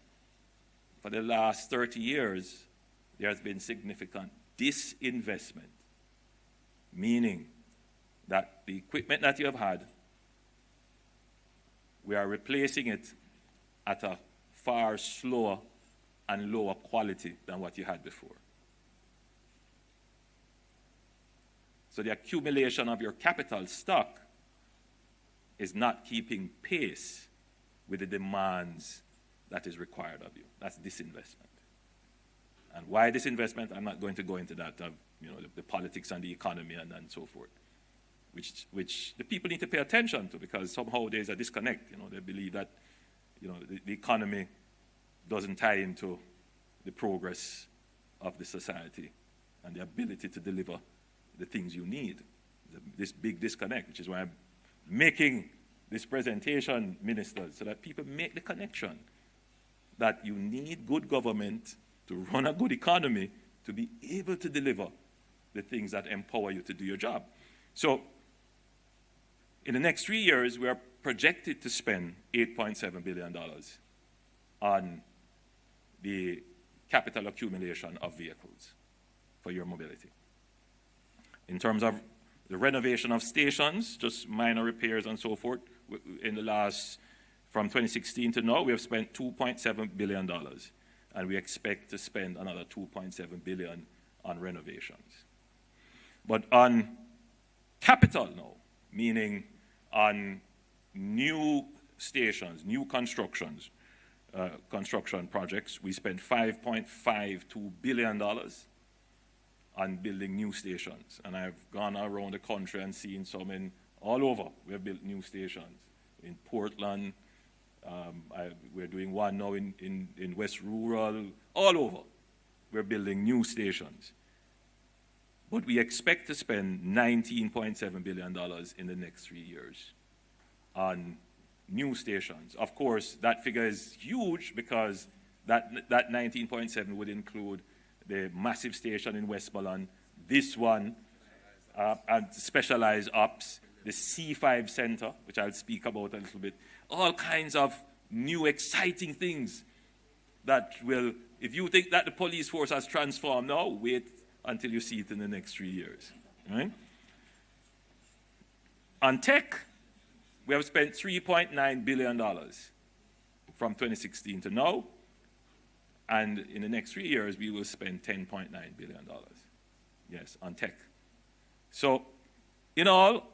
for the last 30 years, there has been significant disinvestment, meaning that the equipment that you have had, we are replacing it at a far slower and lower quality than what you had before. So the accumulation of your capital stock is not keeping pace with the demands that is required of you. That's disinvestment. And why disinvestment? I'm not going to go into that, the politics and the economy and so forth, which the people need to pay attention to, because somehow there's a disconnect. They believe that the economy doesn't tie into the progress of the society and the ability to deliver the things you need. This big disconnect, which is why I'm making this presentation, ministers, so that people make the connection that you need good government to run a good economy to be able to deliver the things that empower you to do your job. So in the next 3 years, we are projected to spend $8.7 billion on the capital accumulation of vehicles for your mobility. In terms of the renovation of stations, just minor repairs and so forth, in the last, from 2016 to now, we have spent $2.7 billion, and we expect to spend another $2.7 billion on renovations. But on capital now, meaning on new stations, new constructions, construction projects, we spent $5.52 billion on building new stations. And I've gone around the country and seen some in all over. We have built new stations in Portland. We're doing one now in West Rural, all over. We're building new stations. But we expect to spend $19.7 billion in the next 3 years on new stations. Of course, that figure is huge because that 19.7 would include the massive station in Westmoreland, this one, and specialized ops, the C5 Center, which I'll speak about a little bit, all kinds of new exciting things that will, if you think that the police force has transformed now, wait until you see it in the next 3 years. Right? On tech, we have spent $3.9 billion from 2016 to now, and in the next 3 years, we will spend $10.9 billion, yes, on tech. So, in all,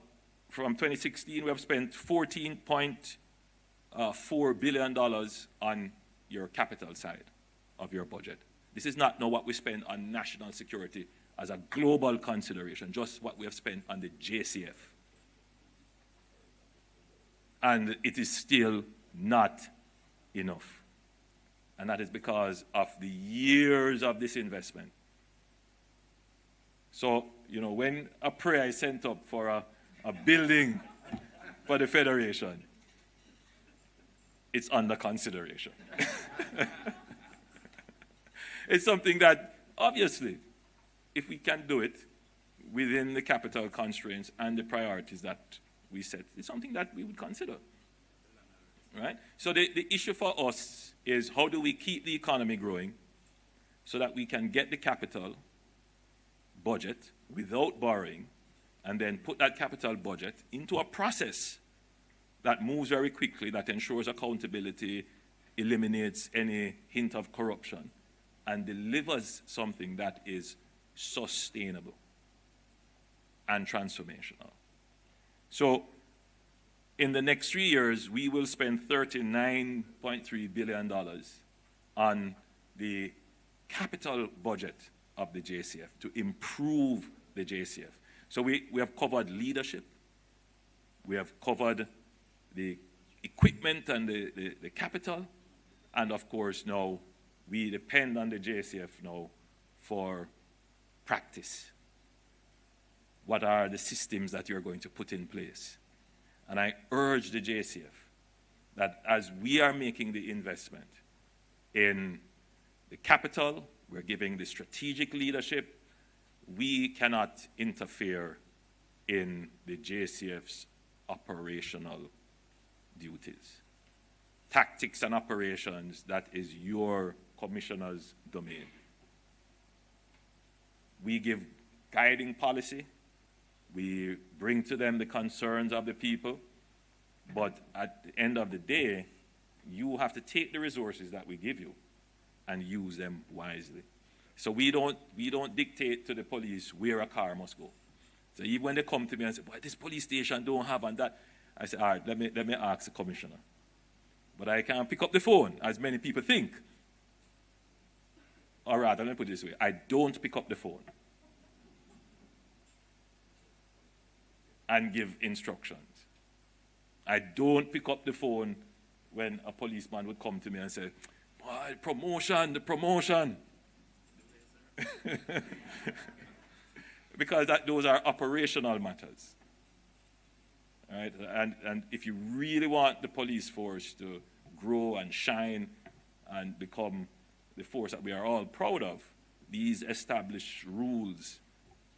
from 2016, we have spent $14.4 billion on your capital side of your budget. This is not now what we spend on national security as a global consideration, just what we have spent on the JCF. And it is still not enough. And that is because of the years of this investment. So, you know, when a prayer is sent up for a building for the Federation, it's under consideration. It's something that, obviously, if we can do it within the capital constraints and the priorities that we set, it's something that we would consider. Right? So the issue for us is how do we keep the economy growing so that we can get the capital budget without borrowing and then put that capital budget into a process that moves very quickly, that ensures accountability, eliminates any hint of corruption, and delivers something that is sustainable and transformational. So in the next 3 years, we will spend $39.3 billion on the capital budget of the JCF to improve the JCF. So we have covered leadership, we have covered the equipment and the capital, and of course now we depend on the JCF now for practice. What are the systems that you're going to put in place? And I urge the JCF that as we are making the investment in the capital, we're giving the strategic leadership, we cannot interfere in the JCF's operational duties. Tactics and operations, that is your commissioner's domain. We give guiding policy. We bring to them the concerns of the people. But at the end of the day, you have to take the resources that we give you and use them wisely. So we don't dictate to the police where a car must go. So even when they come to me and say, boy, this police station don't have and that, I say, all right, let me ask the commissioner. But I can't pick up the phone, as many people think. Or rather, let me put it this way, I don't pick up the phone and give instructions. I don't pick up the phone when a policeman would come to me and say, boy, the promotion. Because those are operational matters. Right? And if you really want the police force to grow and shine and become the force that we are all proud of, these established rules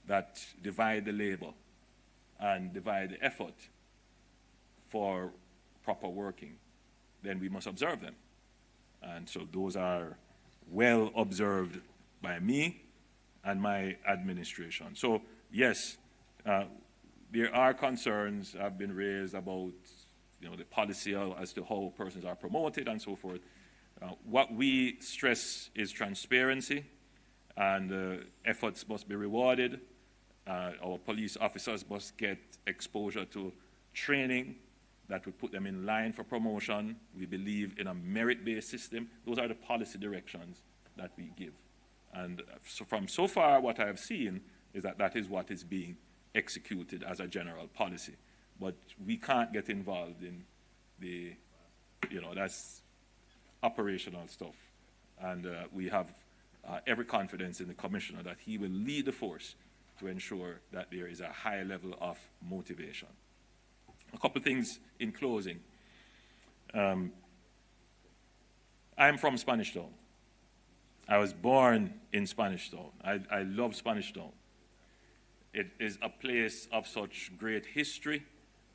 that divide the labor and divide the effort for proper working, then we must observe them. And so those are well observed by me and my administration. So yes, there are concerns have been raised about the policy as to how persons are promoted and so forth. What we stress is transparency, and efforts must be rewarded. Our police officers must get exposure to training that would put them in line for promotion. We believe in a merit-based system. Those are the policy directions that we give. And so far, what I have seen is that is what is being executed as a general policy. But we can't get involved in the, that's operational stuff. And we have every confidence in the commissioner that he will lead the force to ensure that there is a high level of motivation. A couple of things in closing. I'm from Spanish Town. I was born in Spanish Town. I love Spanish Town. It is a place of such great history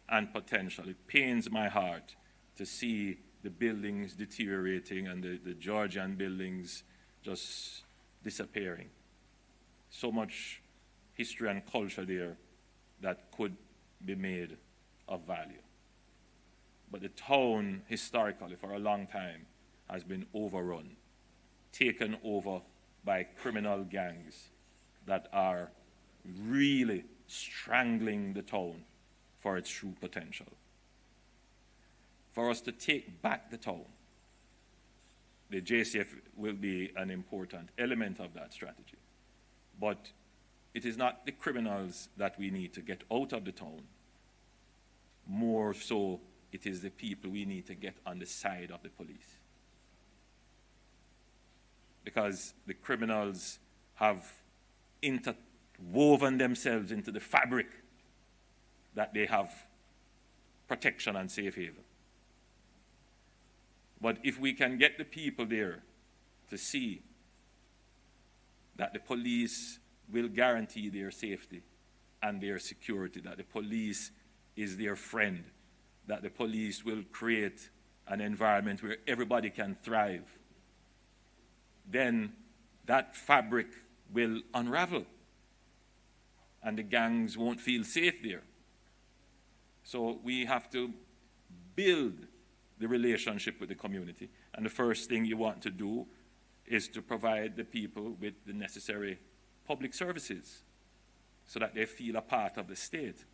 and potential. It pains my heart to see the buildings deteriorating and the Georgian buildings just disappearing. So much history and culture there that could be made of value. But the town, historically, for a long time, has been overrun, taken over by criminal gangs that are really strangling the town for its true potential. For us to take back the town, the JCF will be an important element of that strategy. But it is not the criminals that we need to get out of the town. More so, it is the people we need to get on the side of the police. Because the criminals have interwoven themselves into the fabric that they have protection and safe haven. But if we can get the people there to see that the police will guarantee their safety and their security, that the police is their friend, that the police will create an environment where everybody can thrive, then that fabric will unravel and the gangs won't feel safe there. So we have to build the relationship with the community. And the first thing you want to do is to provide the people with the necessary public services so that they feel a part of the state.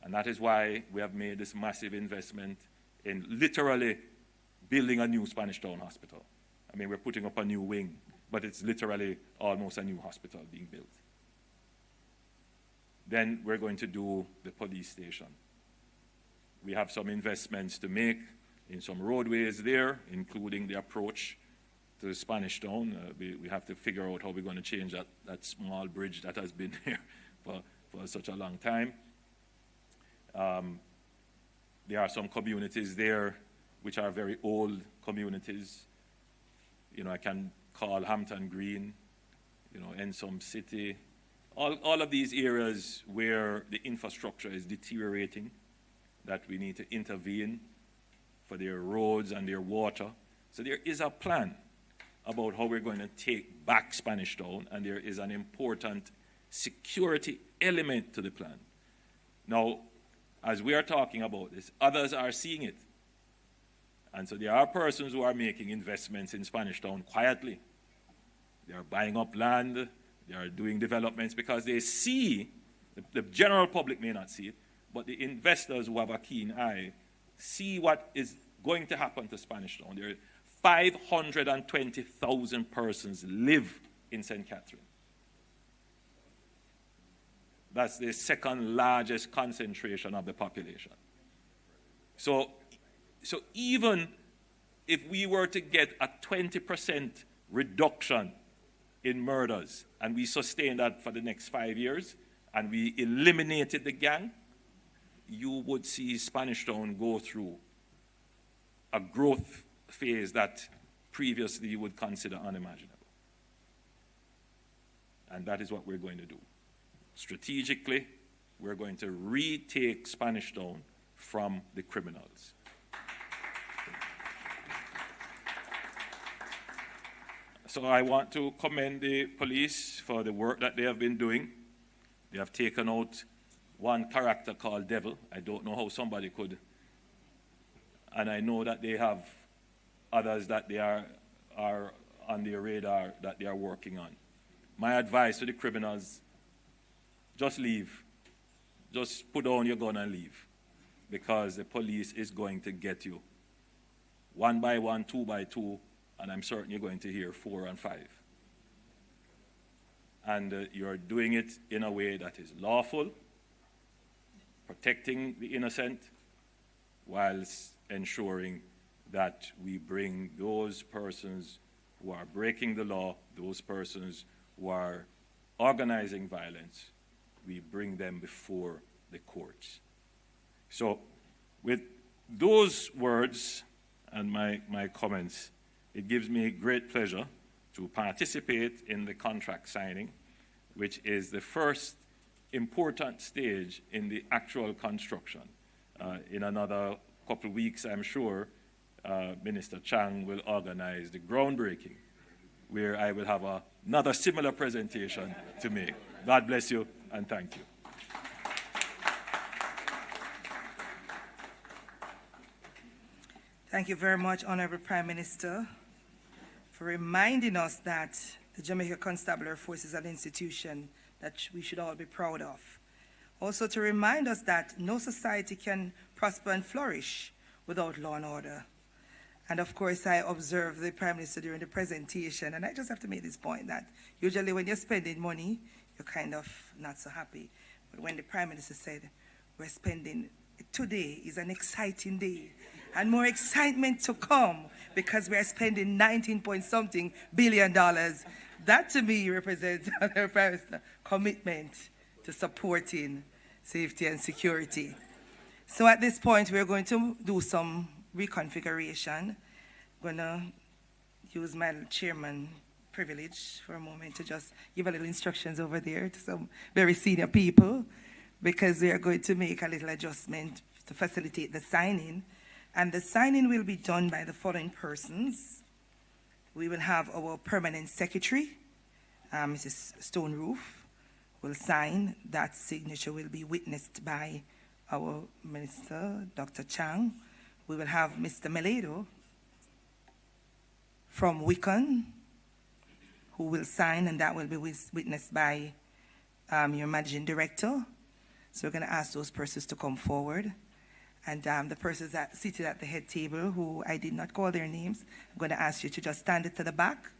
And that is why we have made this massive investment in literally building a new Spanish Town hospital. I mean, we're putting up a new wing, but it's literally almost a new hospital being built. Then we're going to do the police station. We have some investments to make in some roadways there, including the approach to the Spanish Town. We have to figure out how we're going to change that small bridge that has been there for such a long time. There are some communities there which are very old communities. I can call Hampton Green, Ensom City, all of these areas where the infrastructure is deteriorating, that we need to intervene for their roads and their water. So there is a plan about how we're going to take back Spanish Town, and there is an important security element to the plan. Now, as we are talking about this, others are seeing it. And so there are persons who are making investments in Spanish Town quietly. They are buying up land, they are doing developments because they see, the general public may not see it, but the investors who have a keen eye see what is going to happen to Spanish Town. There are 520,000 persons live in St. Catherine. That's the second largest concentration of the population. So even if we were to get a 20% reduction in murders, and we sustain that for the next 5 years, and we eliminated the gang, you would see Spanish Town go through a growth phase that previously you would consider unimaginable. And that is what we're going to do. Strategically, we're going to retake Spanish Town from the criminals. So I want to commend the police for the work that they have been doing. They have taken out one character called Devil. I don't know how somebody could. And I know that they have others that they are on their radar that they are working on. My advice to the criminals, just leave. Just put down your gun and leave, because the police is going to get you. 1 by 1, 2 by 2, and I'm certain you're going to hear 4 and 5. And you're doing it in a way that is lawful, protecting the innocent, whilst ensuring that we bring those persons who are breaking the law, those persons who are organizing violence, we bring them before the courts. So with those words and my comments, it gives me great pleasure to participate in the contract signing, which is the first important stage in the actual construction. In another couple of weeks, I'm sure, Minister Chang will organize the groundbreaking, where I will have another similar presentation to make. God bless you, and thank you. Thank you very much, Honorable Prime Minister, for reminding us that the Jamaica Constabulary Force is an institution that we should all be proud of. Also to remind us that no society can prosper and flourish without law and order. And of course, I observed the Prime Minister during the presentation, and I just have to make this point that usually when you're spending money, you're kind of not so happy. But when the Prime Minister said, we're spending, today is an exciting day, and more excitement to come because we're spending 19-point-something billion dollars. That to me represents the Prime Minister's commitment to supporting safety and security. So at this point, we're going to do some reconfiguration. I'm going to use my chairman privilege for a moment to just give a little instructions over there to some very senior people, because we are going to make a little adjustment to facilitate the signing. And the signing will be done by the following persons. We will have our permanent secretary, Mrs. Stoneroof, will sign. That signature will be witnessed by our Minister, Dr. Chang. We will have Mr. Meledo from Wiccan, who will sign, and that will be witnessed by your Managing Director. So we're going to ask those persons to come forward. And the persons that seated at the head table, who I did not call their names, I'm going to ask you to just stand it to the back.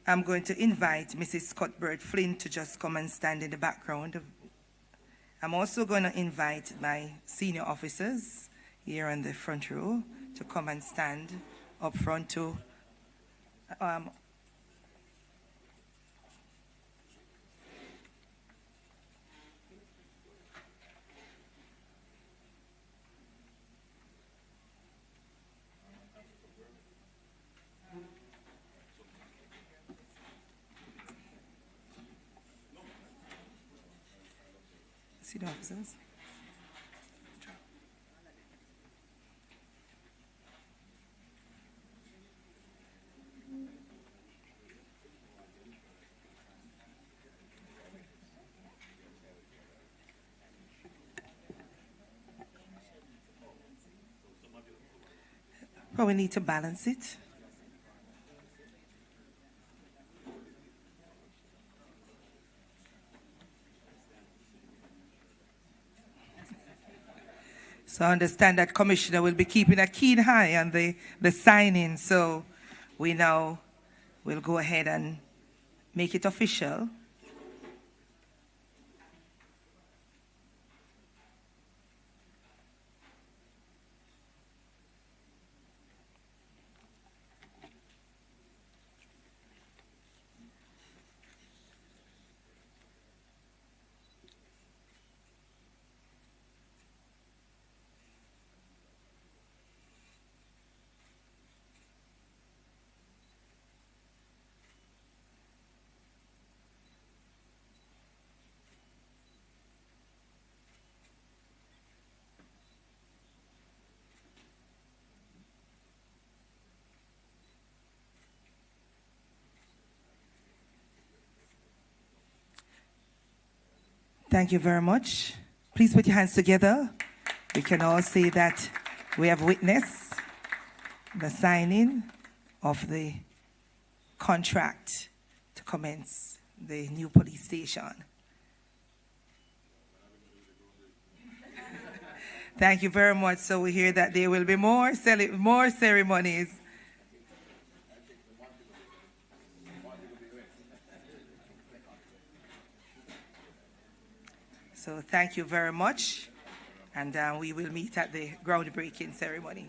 I'm going to invite Mrs. Cuthbert Flynn to just come and stand in the background. I'm also going to invite my senior officers here on the front row to come and stand up front to see the officers. Well, we need to balance it. So I understand that Commissioner will be keeping a keen eye on the signing, so we now will go ahead and make it official. Thank you very much. Please put your hands together. We can all say that we have witnessed the signing of the contract to commence the new police station. Thank you very much. So we hear that there will be more ceremonies. So thank you very much. And we will meet at the groundbreaking ceremony.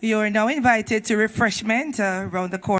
You are now invited to refreshment around the corner.